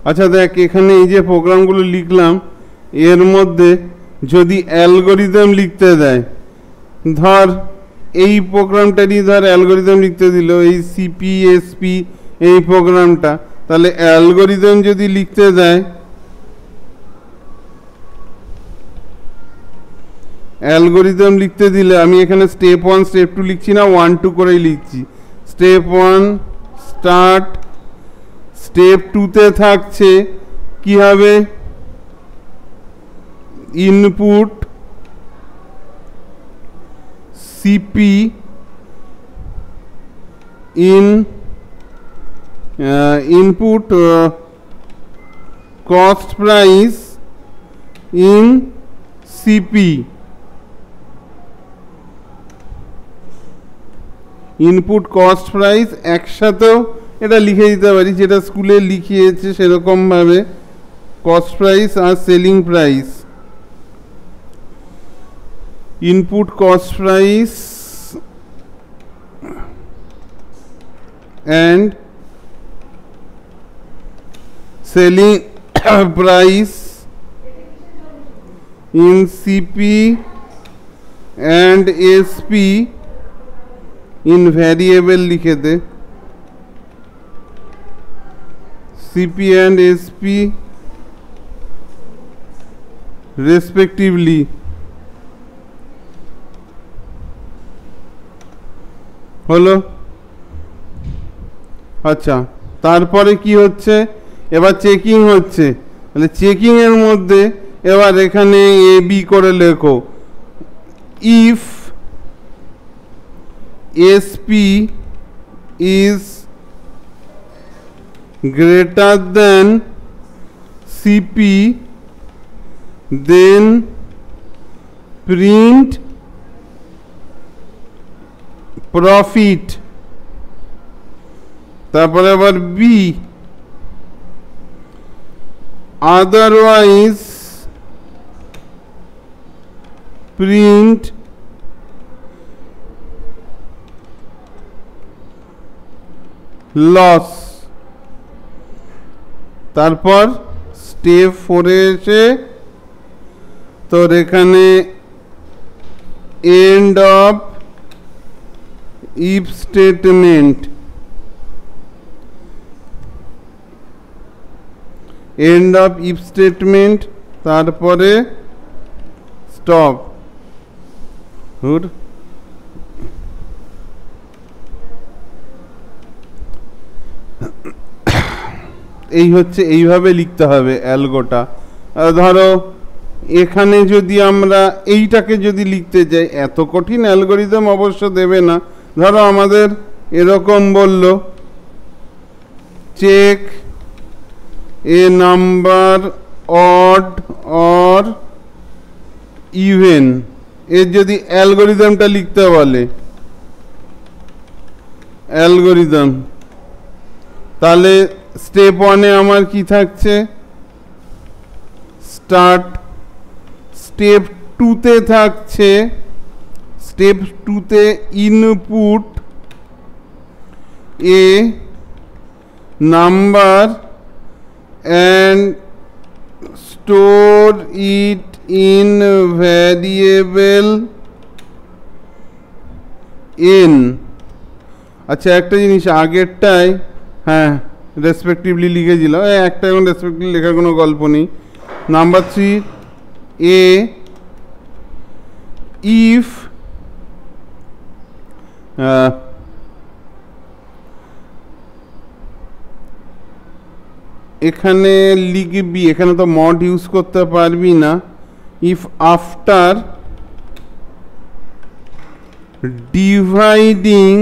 আচ্ছা দেখ, এখানে এই যে প্রোগ্রামগুলো লিখলাম এর মধ্যে যদি অ্যালগরিদম লিখতে দেয়, ধর এই প্রোগ্রামটারই ধর অ্যালগরিদম লিখতে দিল, এই সিপিএসপি এই প্রোগ্রামটা, তাহলে অ্যালগরিদম যদি লিখতে দেয়, অ্যালগরিদম লিখতে দিলে আমি এখানে স্টেপ 1 স্টেপ 2 লিখছি না, 1 2 করেই লিখছি। স্টেপ 1 স্টার্ট, স্টেপ 2তে থাকছে কি হবে, input CP input cost price in CP, input cost price একসাথেও এটা লিখে দিতে পারি, যেটা স্কুলে লিখিয়েছে সেরকমভাবে, কস্ট প্রাইস আর selling price, input cost price and selling price in CP and SP in variable লিখে দে, সিপি অ্যান্ড এসপি রেসপেক্টিভলি। হলো? আচ্ছা, তারপরে কি হচ্ছে, এবার চেকিং হচ্ছে, তাহলে চেকিং এর মধ্যে এবার এখানে এ বি করে লেখো, if SP is greater than CP, then print profit। তারপরে আবার বি, otherwise print loss। তারপর স্টেপ 4 এসে তোর এখানে end of if statement, end of if statement, তারপরে স্টপ। গুড। এই হচ্ছে, এইভাবে লিখতে হবে অ্যালগোটা। ধরো এখানে যদি আমরা এইটাকে যদি লিখতে যাই, এত কঠিন অ্যালগোরিদম অবশ্য দেবে না। ধরো আমাদের এরকম বলল, check a number odd or even, এর যদি অ্যালগোরিদমটা লিখতে বলে, অ্যালগোরিদম, তাহলে স্টেপ 1 এ আমার কি থাকছে, স্টার্ট। স্টেপ 2তে থাকছে, স্টেপ 2তে input a number and store it in variable N. আচ্ছা, একটা জিনিস আগেরটায়, হ্যাঁ রেসপেক্টিভলি লিখেছিলাম, একটা এখন রেসপেক্টিভলি লেখার কোনো গল্প নেই। নাম্বার 3 এ ইফ এখানে লিখবি, এখানে তো মড ইউজ করতে পারবি না, if after dividing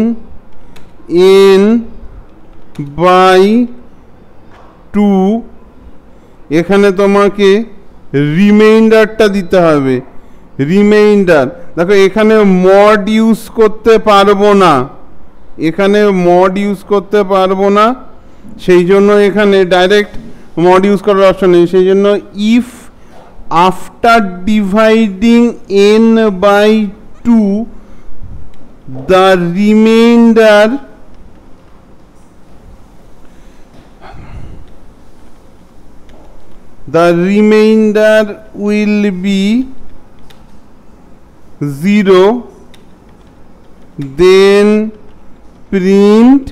n by 2, এখানে তোমাকে রিমাইন্ডারটা দিতে হবে। রিমাইন্ডার, দেখো এখানে মড ইউজ করতে পারবো না, এখানে মড ইউজ করতে পারবো না, সেই জন্য এখানে ডাইরেক্ট মড ইউজ করার অপশন নেই। সেই জন্য if after dividing n by 2 the remainder the remainder will be 0, then print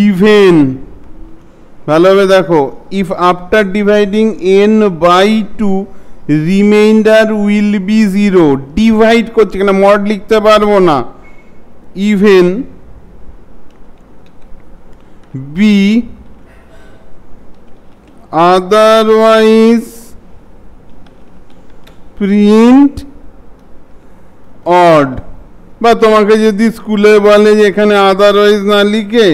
even. ভালোভাবে দেখো, if after dividing n by 2 remainder will be 0, divide করছে কেন, মড লিখতে পারবো না, even be otherwise print odd. বা তোমাকে যদি স্কুলে বলে যে এখানে আদারওয়াইজ না লিখে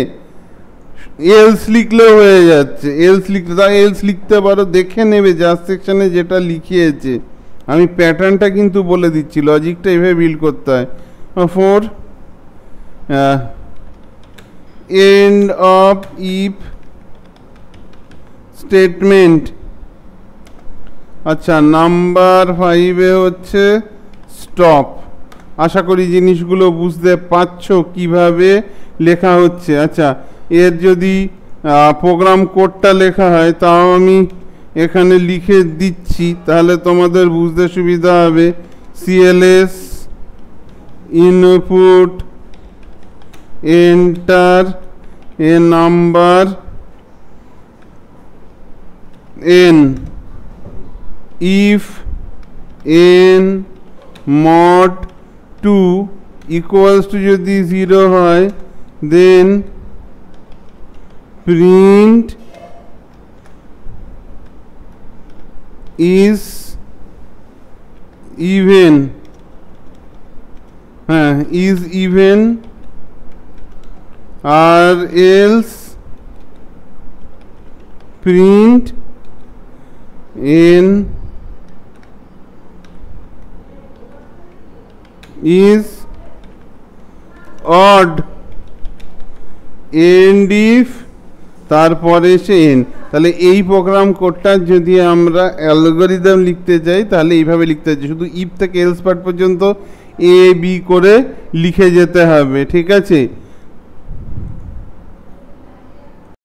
এলস লিখলে হয়ে যাচ্ছে, এলস লিখতে পারো, দেখে নেবে জাস্ট সেকশনে যেটা লিখিয়েছে। আমি প্যাটার্নটা কিন্তু বলে দিচ্ছি, লজিকটা এভাবে বিল্ড করতে হয়। Four end of if statement. আচ্ছা, নাম্বার 5-এ হচ্ছে স্টপ। আশা করি জিনিসগুলো বুঝতে পারছো কিভাবে লেখা হচ্ছে। আচ্ছা, এর যদি প্রোগ্রাম কোডটা লেখা হয় তাও আমি এখানে লিখে দিচ্ছি, তাহলে তোমাদের বুঝতে সুবিধা হবে। CLS input enter a number n, if n mod 2 equals to যদি 0 হয়, then print is even, is even, or else print n is odd, and if তারপরে সে n। তাহলে এই প্রোগ্রাম কোডটা যদি আমরা অ্যালগরিদম লিখতে চাই তাহলে এইভাবে লিখতে হচ্ছে, শুধু ইফ থেকে এলস পার্ট পর্যন্ত এ বি করে লিখে যেতে হবে, ঠিক আছে।